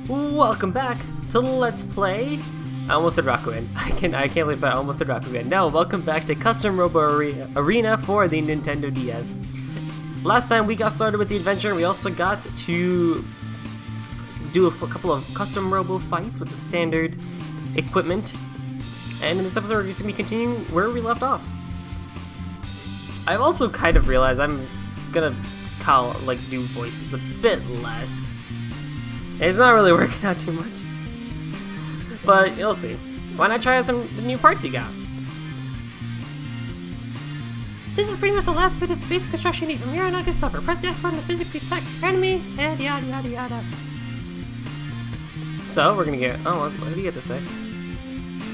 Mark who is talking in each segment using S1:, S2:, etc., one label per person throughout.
S1: Welcome back to Let's Play. I almost said Rakuen. I can't believe I almost said Rakuen. Now, welcome back to Custom Robo Arena for the Nintendo DS. Last time we got started with the adventure, we also got to do a couple of custom Robo fights with the standard equipment. And in this episode, we're just going to be continuing where we left off. I've also kind of realized I'm gonna do voices a bit less. It's not really working out too much, but you'll see. Why not try out some of the new parts you got?
S2: This is pretty much the last bit of basic construction you need from here on out. Get tougher. Press the X button to physically attack your enemy, and yada yada yada.
S1: So we're gonna get. Oh, what did you get to say?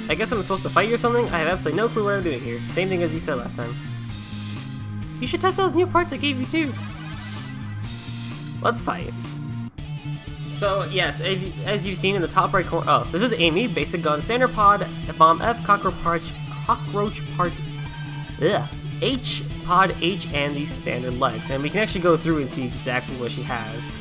S1: I guess I'm supposed to fight you or something. I have absolutely no clue what I'm doing here. Same thing as you said last time.
S2: You should test those new parts I gave you too.
S1: Let's fight. So yes, as you've seen in the top right corner, oh, this is Amy, basic gun, standard pod, bomb F, cockroach part, H, pod H, and these standard legs. And we can actually go through and see exactly what she has.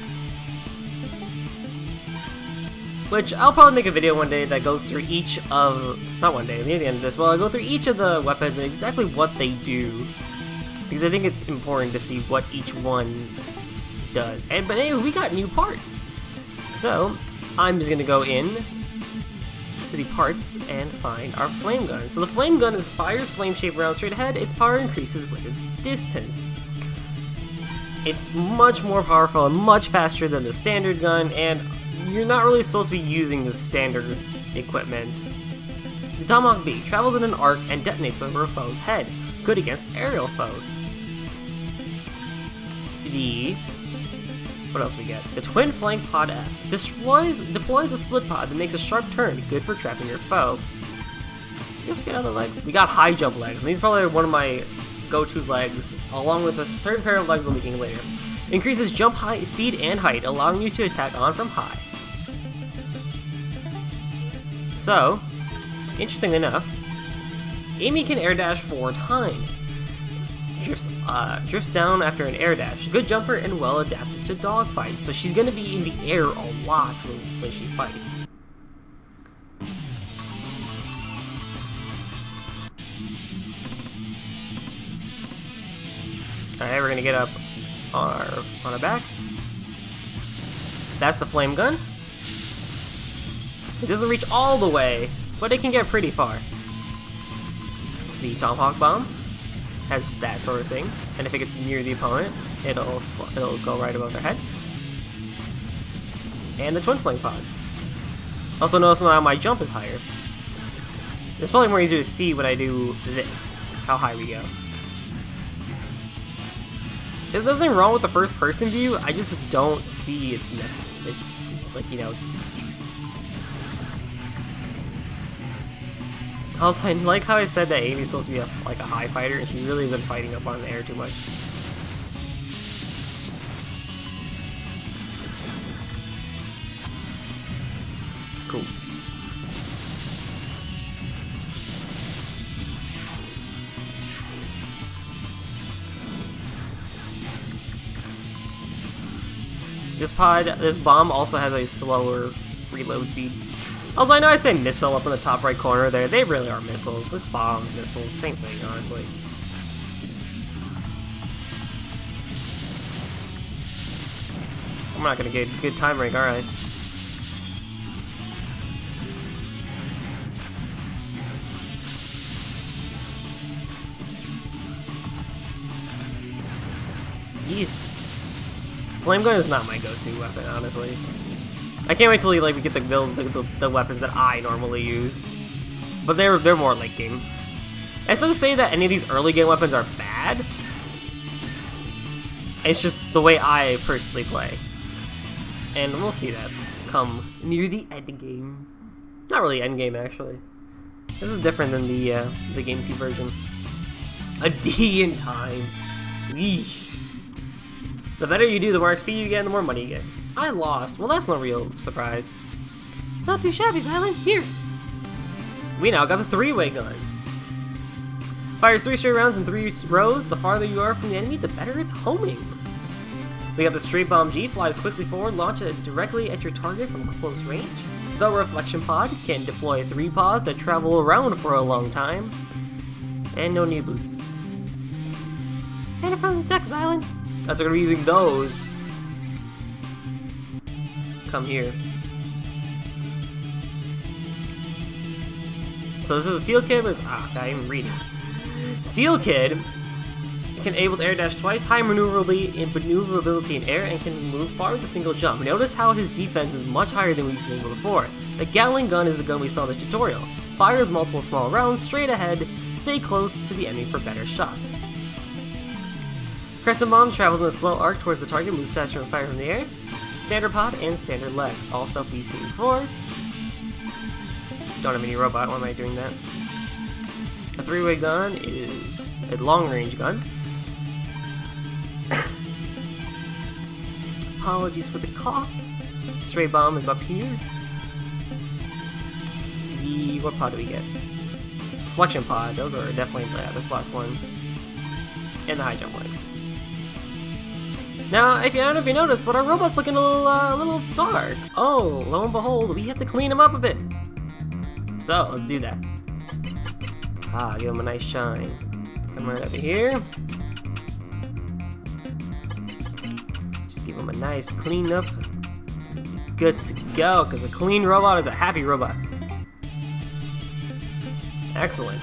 S1: Which, I'll probably make a video one day that goes through each of, not one day, near the end of this, well, I'll go through each of the weapons and exactly what they do. Because I think it's important to see what each one does. But anyway, we got new parts. So, I'm just gonna go in to the parts and find our flame gun. So the flame gun fires flame-shaped rounds straight ahead. Its power increases with its distance. It's much more powerful and much faster than the standard gun, and you're not really supposed to be using the standard equipment. The Tomahawk B travels in an arc and detonates over a foe's head, good against aerial foes. What else we get? The Twin Flank Pod F deploys a split pod that makes a sharp turn, good for trapping your foe. Let's get other legs. We got high jump legs, and these are probably one of my go-to legs, along with a certain pair of legs I'll be getting later. Increases jump height, speed, and height, allowing you to attack on from high. So, interestingly enough, Amy can air dash 4 times. Drifts down after an air dash. Good jumper and well adapted to dogfights, so she's gonna be in the air a lot when she fights. Alright, we're gonna get up on our back. That's the flame gun. It doesn't reach all the way, but it can get pretty far. The Tomahawk bomb has that sort of thing, and if it gets near the opponent, it'll go right above their head. And the Twin Flame pods. Also notice now my jump is higher. It's probably more easier to see when I do this, how high we go. There's nothing wrong with the first person view, I just don't see its necessary, it's like, its use. Also, I like how I said that Amy's supposed to be a high fighter, and she really isn't fighting up on the air too much. Cool. This bomb also has a slower reload speed. Also, I know I say missile up in the top right corner there. They really are missiles. It's bombs, missiles, same thing, honestly. I'm not gonna get good time rank, alright. Yeah. Flame gun is not my go-to weapon, honestly. I can't wait till we get the weapons that I normally use, but they're more late game. It's not to say that any of these early game weapons are bad. It's just the way I personally play, and we'll see that come near the end game. Not really end game actually. This is different than the GameCube version. A D in time. Eesh. The better you do, the more XP you get, and the more money you get. I lost. Well, that's no real surprise.
S2: Not too shabby, Silent. Here.
S1: We now got the 3-way gun. Fires 3 straight rounds in 3 rows. The farther you are from the enemy, the better its homing. We got the Straight Bomb G, flies quickly forward, launch it directly at your target from close range. The Reflection Pod can deploy 3 pods that travel around for a long time. And no knee boots.
S2: Stand in front of the deck, Xylan.
S1: That's we're gonna be using those. Come here. So this is a Seal Kid with I can't even read it. Seal Kid can able to air dash twice, high maneuverability in air, and can move far with a single jump. Notice how his defense is much higher than we've seen before. The Gatling gun is the gun we saw in the tutorial. Fires multiple small rounds straight ahead, stay close to the enemy for better shots. Crescent Bomb travels in a slow arc towards the target, moves faster and fire from the air. Standard pod and standard legs, all stuff we've seen before. Don't have any robot, why am I doing that? A 3-way gun is a long-range gun. Apologies for the cough. Stray Bomb is up here. What pod do we get? Reflection Pod, those are definitely this last one. And the high jump legs. Now, I don't know if you noticed, but our robot's looking a little dark. Oh, lo and behold, we have to clean him up a bit. So, let's do that. Give him a nice shine. Come right over here. Just give him a nice clean up. Good to go, because a clean robot is a happy robot. Excellent.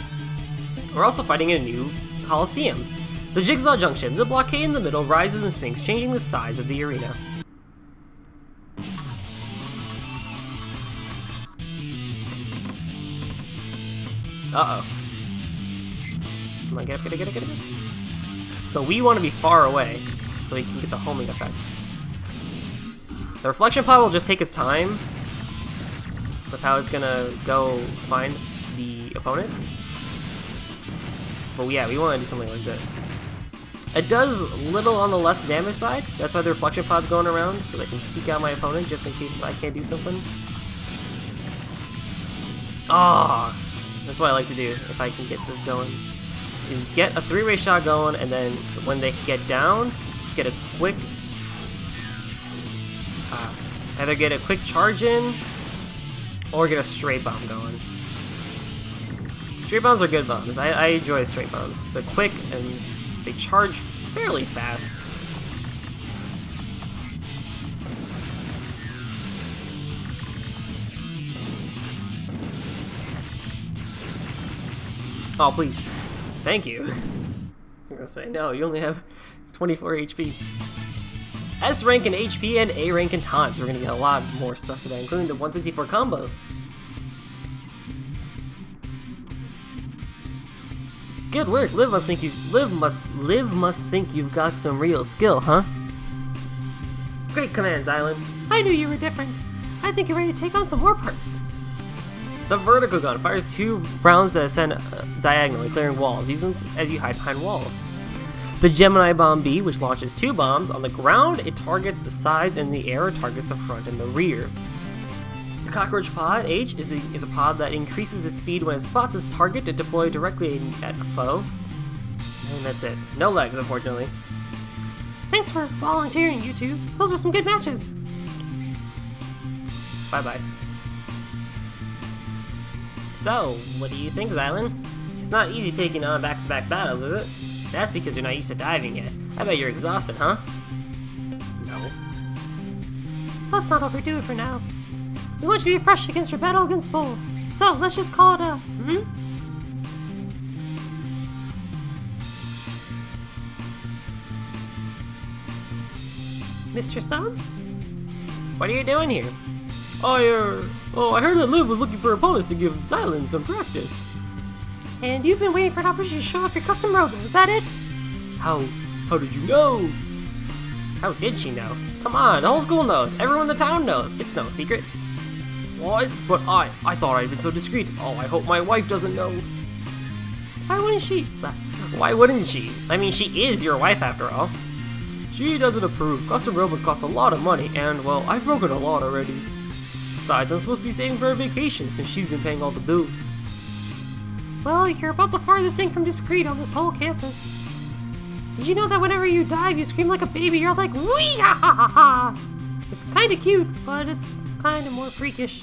S1: We're also fighting in a new Coliseum. The Jigsaw Junction. The blockade in the middle rises and sinks, changing the size of the arena. Uh-oh. Come on, get it. So we want to be far away, so we can get the homing effect. The Reflection Pod will just take its time with how it's gonna go find the opponent. But yeah, we want to do something like this. It does little on the less damage side. That's why the Reflection Pod's going around, so they can seek out my opponent just in case I can't do something. That's what I like to do if I can get this going. Is get a 3-way shot going, and then when they get down, get a quick... either get a quick charge in, or get a straight bomb going. Straight bombs are good bombs. I enjoy straight bombs. They're quick and they charge fairly fast. Oh, please. Thank you. I'm gonna say, no, you only have 24 HP. S rank in HP and A rank in times. We're gonna get a lot more stuff today, including the 164 combo. Good work. Liv must think you've got some real skill, huh? Great commands, Island.
S2: I knew you were different. I think you're ready to take on some more parts.
S1: The vertical gun fires 2 rounds that ascend diagonally, clearing walls. Use them as you hide behind walls. The Gemini Bomb B, which launches 2 bombs. On the ground, it targets the sides, and in the air, it targets the front and the rear. The Cockroach Pod H is a pod that increases its speed when it spots its target to deploy directly at a foe. And that's it. No legs, unfortunately.
S2: Thanks for volunteering, you two. Those were some good matches.
S1: Bye-bye. So, what do you think, Xylan? It's not easy taking on back-to-back battles, is it? That's because you're not used to diving yet. I bet you're exhausted, huh? No.
S2: Let's not overdo it for now. We want you to be fresh against your battle against Bull. So, let's just call it a, Mr. Stones?
S1: What are you doing here? I heard that Liv was looking for opponents to give Xylan some practice.
S2: And you've been waiting for an opportunity to show off your custom Robo, is that it?
S1: How did you know? How did she know? Come on, the whole school knows. Everyone in the town knows. It's no secret. What? But I thought I'd been so discreet. Oh, I hope my wife doesn't know.
S2: Why wouldn't she?
S1: Why wouldn't she? I mean, she is your wife after all. She doesn't approve. Custom Robos cost a lot of money, and, well, I've broken a lot already. Besides, I'm supposed to be saving for a vacation since she's been paying all the bills.
S2: Well, you're about the farthest thing from discreet on this whole campus. Did you know that whenever you dive, you scream like a baby? You're like, wee ha ha ha ha. It's kind of cute, but it's kind of more freakish.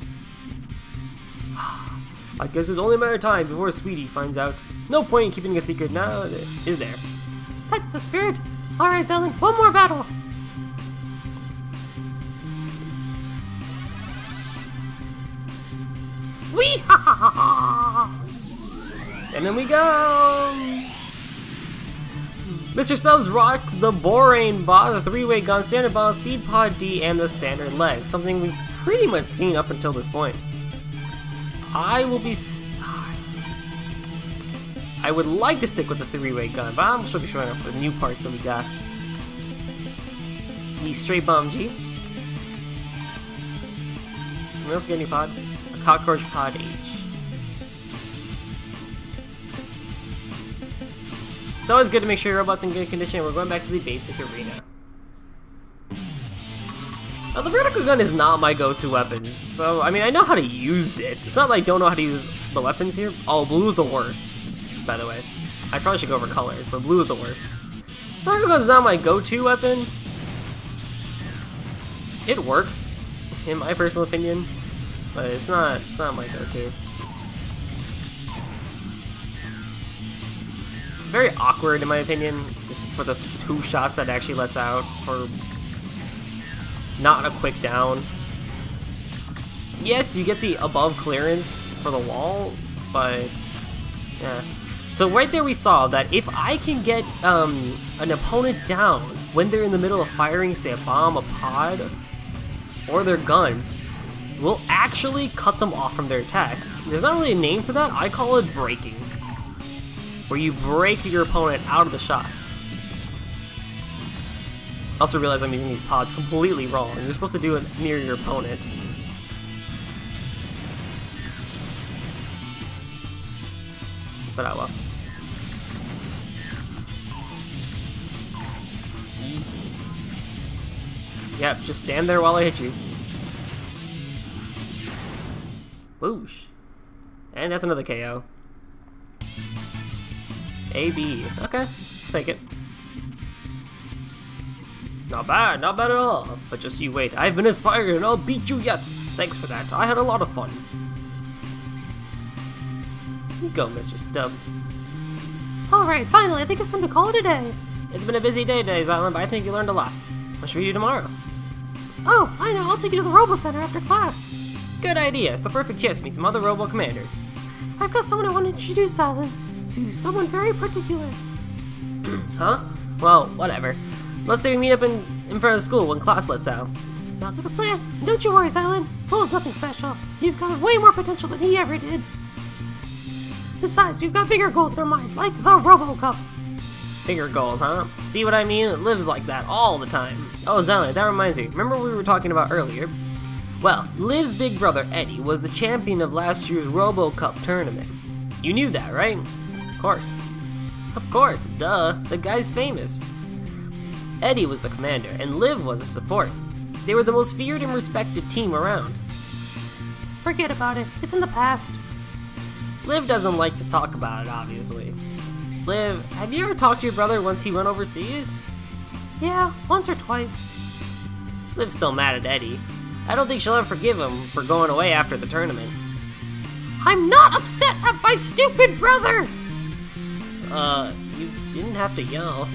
S1: I guess it's only a matter of time before Sweetie finds out. No point in keeping a secret now, is there?
S2: That's the spirit. All right, Zelen, one more battle. Wee ha ha ha ha.
S1: And then we go! Mr. Stubbs rocks the Borain bot, the 3-way gun, standard bomb, speed pod D, and the standard leg. Something we've pretty much seen up until this point. I would like to stick with the 3-way gun, but I'm sure be showing up the new parts that we got. The straight bomb G. Can we also get a new pod? A cockroach pod H. It's always good to make sure your robot's in good condition. We're going back to the basic arena. Now, the vertical gun is not my go-to weapon, so, I mean, I know how to use it. It's not like I don't know how to use the weapons here. Oh, blue is the worst, by the way. I probably should go over colors, but blue is the worst. Vertical gun is not my go-to weapon. It works, in my personal opinion, but it's not my go-to. Very awkward in my opinion, just for the 2 shots that it actually lets out for not a quick down. Yes, you get the above clearance for the wall, but yeah. So right there we saw that if I can get an opponent down when they're in the middle of firing, say, a bomb, a pod, or their gun, we'll actually cut them off from their attack. There's not really a name for that, I call it breaking, where you break your opponent out of the shot. Also realize I'm using these pods completely wrong. You're supposed to do it near your opponent. But oh well. Yep, just stand there while I hit you. Whoosh. And that's another KO. AB. Okay, take it. Not bad at all. But just you wait. I've been inspired and I'll beat you yet. Thanks for that. I had a lot of fun. You go, Mr. Stubbs.
S2: Alright, finally, I think it's time to call it a day.
S1: It's been a busy day today, Zylan, but I think you learned a lot. What should we do tomorrow?
S2: Oh, I know. I'll take you to the Robo Center after class.
S1: Good idea. It's the perfect chance to meet some other Robo commanders.
S2: I've got someone I want to introduce, Zylan, to someone very particular.
S1: Huh? Well, whatever. Let's say we meet up in front of school when class lets out.
S2: Sounds like a plan. And don't you worry, Zylan. Will's nothing special. You've got way more potential than he ever did. Besides, we've got bigger goals in our mind, like the Robo Cup.
S1: Bigger goals, huh? See what I mean? It lives like that all the time. Oh, Zylan, that reminds me. Remember what we were talking about earlier? Well, Liv's big brother, Eddie, was the champion of last year's Robo Cup tournament. You knew that, right? Of course. Of course, duh. The guy's famous. Eddie was the commander, and Liv was a support. They were the most feared and respected team around.
S2: Forget about it. It's in the past.
S1: Liv doesn't like to talk about it, obviously. Liv, have you ever talked to your brother once he went overseas?
S2: Yeah, once or twice.
S1: Liv's still mad at Eddie. I don't think she'll ever forgive him for going away after the tournament.
S2: I'm not upset at my stupid brother!
S1: You didn't have to yell.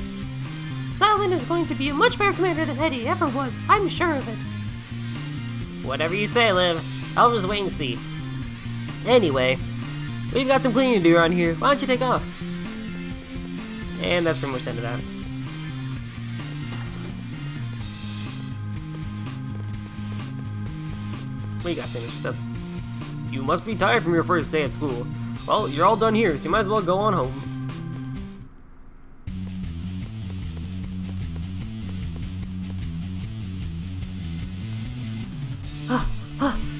S2: Zylan is going to be a much better commander than Eddie ever was. I'm sure of it.
S1: Whatever you say, Liv. I'll just wait and see. Anyway, we've got some cleaning to do around here. Why don't you take off? And that's pretty much the end of that. What do you got to say, Mr. Stubbs? You must be tired from your first day at school. Well, you're all done here, so you might as well go on home.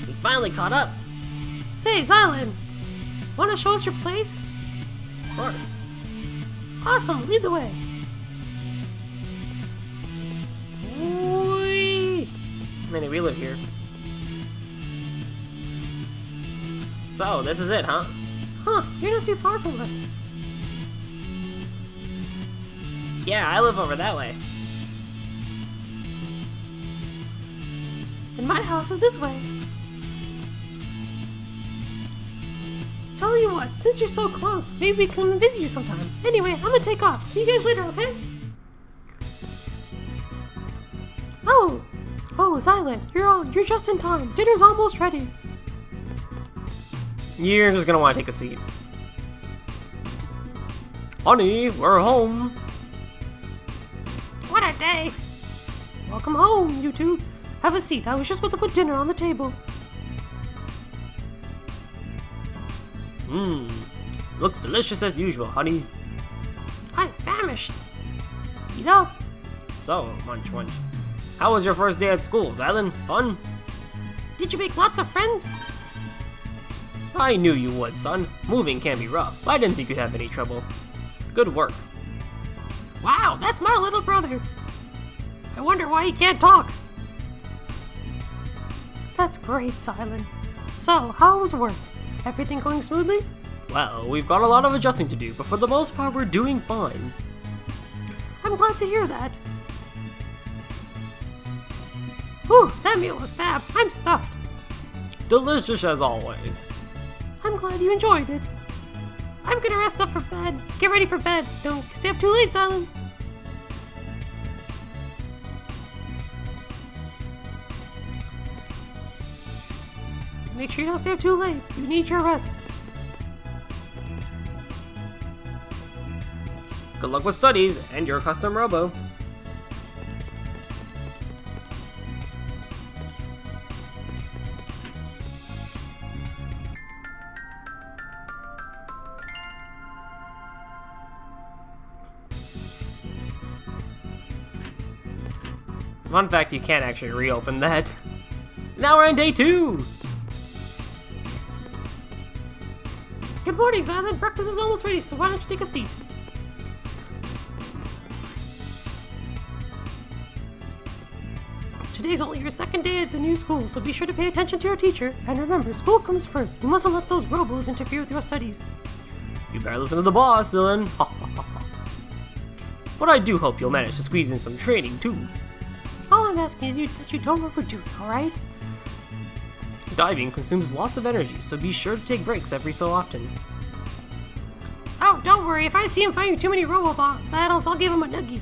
S1: We finally caught up.
S2: Say, Zylan, want to show us your place?
S1: Of course.
S2: Awesome, lead the way.
S1: Whee! Manny, we live here. So, this is it, huh?
S2: Huh, you're not too far from us.
S1: Yeah, I live over that way.
S2: And my house is this way. Tell you what, since you're so close, maybe we can come and visit you sometime. Anyway, I'm gonna take off. See you guys later, okay? Oh, Xylan, you're just in time. Dinner's almost ready.
S1: You're just gonna want to take a seat. Honey, we're home.
S2: What a day! Welcome home, you two. Have a seat. I was just about to put dinner on the table.
S1: Looks delicious as usual, honey.
S2: I'm famished. Eat up.
S1: So, munch. How was your first day at school, Xylan? Fun?
S2: Did you make lots of friends?
S1: I knew you would, son. Moving can be rough. I didn't think you'd have any trouble. Good work.
S2: Wow, that's my little brother. I wonder why he can't talk. That's great, Xylan. So, how was work? Everything going smoothly?
S1: Well, we've got a lot of adjusting to do, but for the most part, we're doing fine.
S2: I'm glad to hear that. Whew, that meal was fab. I'm stuffed.
S1: Delicious as always.
S2: I'm glad you enjoyed it. I'm gonna rest up for bed. Get ready for bed. Don't stay up too late, Xylan. Make sure you don't stay up too late. You need your rest.
S1: Good luck with studies and your custom Robo. Fun fact, you can't actually reopen that. Now we're on day 2!
S2: Good morning, Xylan. Breakfast is almost ready, so why don't you take a seat? Today's only your second day at the new school, so be sure to pay attention to your teacher. And remember, school comes first. You mustn't let those Robos interfere with your studies.
S1: You better listen to the boss, Dylan. But I do hope you'll manage to squeeze in some training, too.
S2: All I'm asking is that you don't overdo it, alright?
S1: Diving consumes lots of energy, so be sure to take breaks every so often.
S2: Oh, don't worry. If I see him fighting too many Robobot battles, I'll give him a nuggie.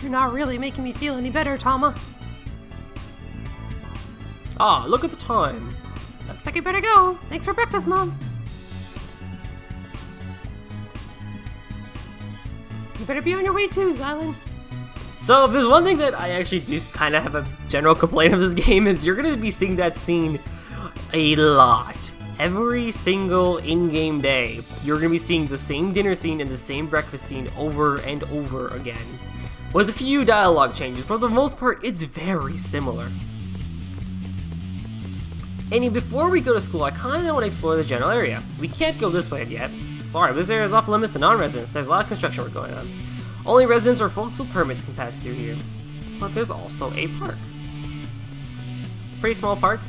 S2: You're not really making me feel any better, Tama.
S1: Ah, look at the time.
S2: Looks like you better go. Thanks for breakfast, Mom. You better be on your way too, Xylan.
S1: So if there's one thing that I actually just kind of have a general complaint of this game is you're going to be seeing that scene a lot. Every single in-game day, you're going to be seeing the same dinner scene and the same breakfast scene over and over again. With a few dialogue changes, but for the most part, it's very similar. And before we go to school, I kind of want to explore the general area. We can't go this way yet. Sorry, this area is off limits to non-residents. There's a lot of construction work going on. Only residents or folks with permits can pass through here. But there's also a park. Pretty small park.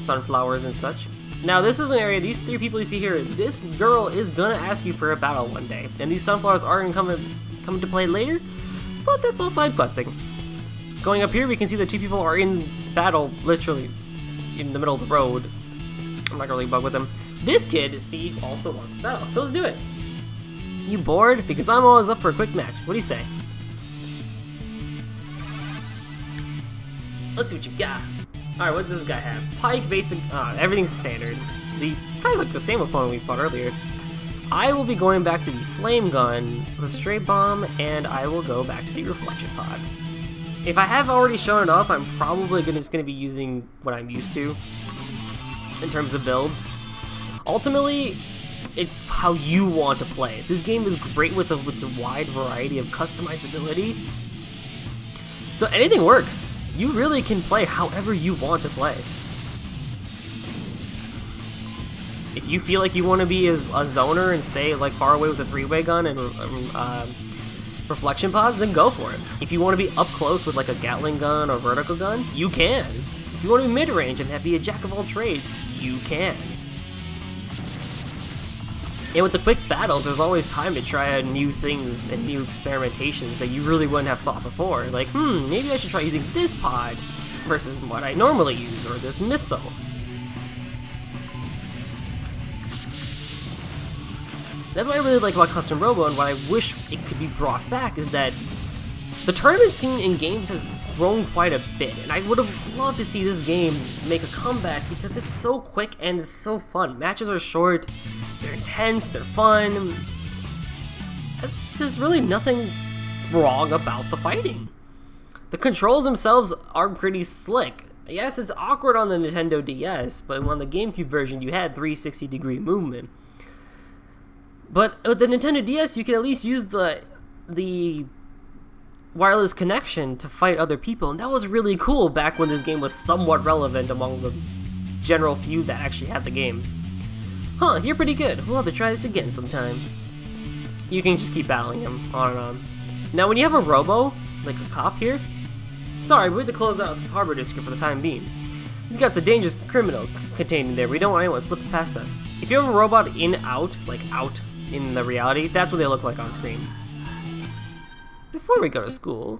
S1: Sunflowers and such. Now this is an area, these 3 people you see here, this girl is gonna ask you for a battle one day. And these sunflowers are gonna come into play later, but that's all side questing. Going up here, we can see the 2 people are in battle, literally, in the middle of the road. I'm not gonna really bug with them. This kid, see, also wants to battle, so let's do it. You bored? Because I'm always up for a quick match. What do you say? Let's see what you got. Alright, what does this guy have? Pike, basic, everything's standard. The kind of like the same opponent we fought earlier. I will be going back to the flame gun, the stray bomb, and I will go back to the reflection pod. If I have already shown it off, I'm probably just going to be using what I'm used to in terms of builds. Ultimately, it's how you want to play. This game is great with a wide variety of customizability. So anything works. You really can play however you want to play. If you feel like you want to be as a zoner and stay like far away with a 3-way gun and reflection pods, then go for it. If you want to be up close with like a Gatling gun or vertical gun, you can. If you want to be mid-range and be a jack of all trades, you can. And with the quick battles, there's always time to try out new things and new experimentations that you really wouldn't have thought before. Like, maybe I should try using this pod versus what I normally use, or this missile. That's what I really like about Custom Robo, and what I wish it could be brought back is that the tournament scene in games has grown quite a bit, and I would have loved to see this game make a comeback because it's so quick and it's so fun. Matches are short, they're intense, they're fun. There's really nothing wrong about the fighting. The controls themselves are pretty slick. Yes, it's awkward on the Nintendo DS, but on the GameCube version you had 360-degree movement. But with the Nintendo DS, you can at least use the wireless connection to fight other people, and that was really cool back when this game was somewhat relevant among the general few that actually had the game. Huh, you're pretty good. We'll have to try this again sometime. You can just keep battling him on and on. Now, when you have a Robo, like a cop here, sorry, we have to close out this harbor district for the time being. We've got some dangerous criminal contained in there. We don't want anyone slipping past us. If you have a robot out in the reality, that's what they look like on screen. Before we go to school,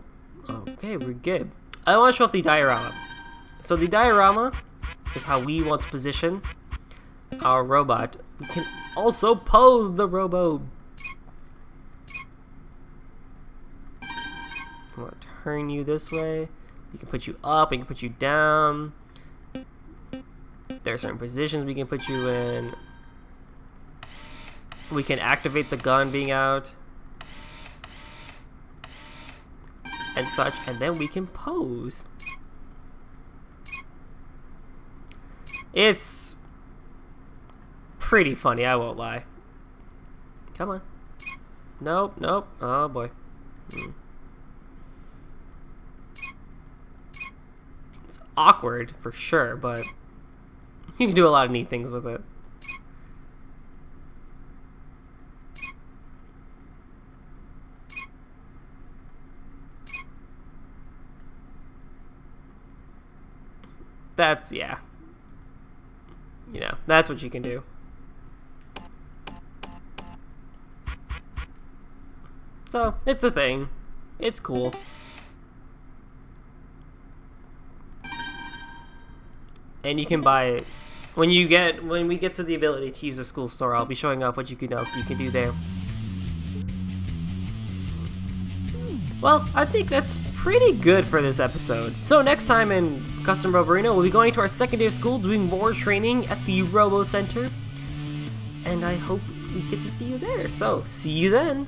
S1: okay, we're good. I want to show off the diorama. So the diorama is how we want to position our robot. We can also pose the Robo. I want to turn you this way. We can put you up, we can put you down. There are certain positions we can put you in. We can activate the gun being out. And such, and then we can pose. It's pretty funny, I won't lie. Come on. Nope, nope. Oh boy. It's awkward for sure, but you can do a lot of neat things with it. That's, yeah. You know, that's what you can do. So, it's a thing. It's cool. And you can buy it. When we get to the ability to use the school store, I'll be showing off what else you can do there. Well, I think that's pretty good for this episode. So next time in Custom Robo Arena, we'll be going to our second day of school, doing more training at the Robo Center. And I hope we get to see you there. So, see you then!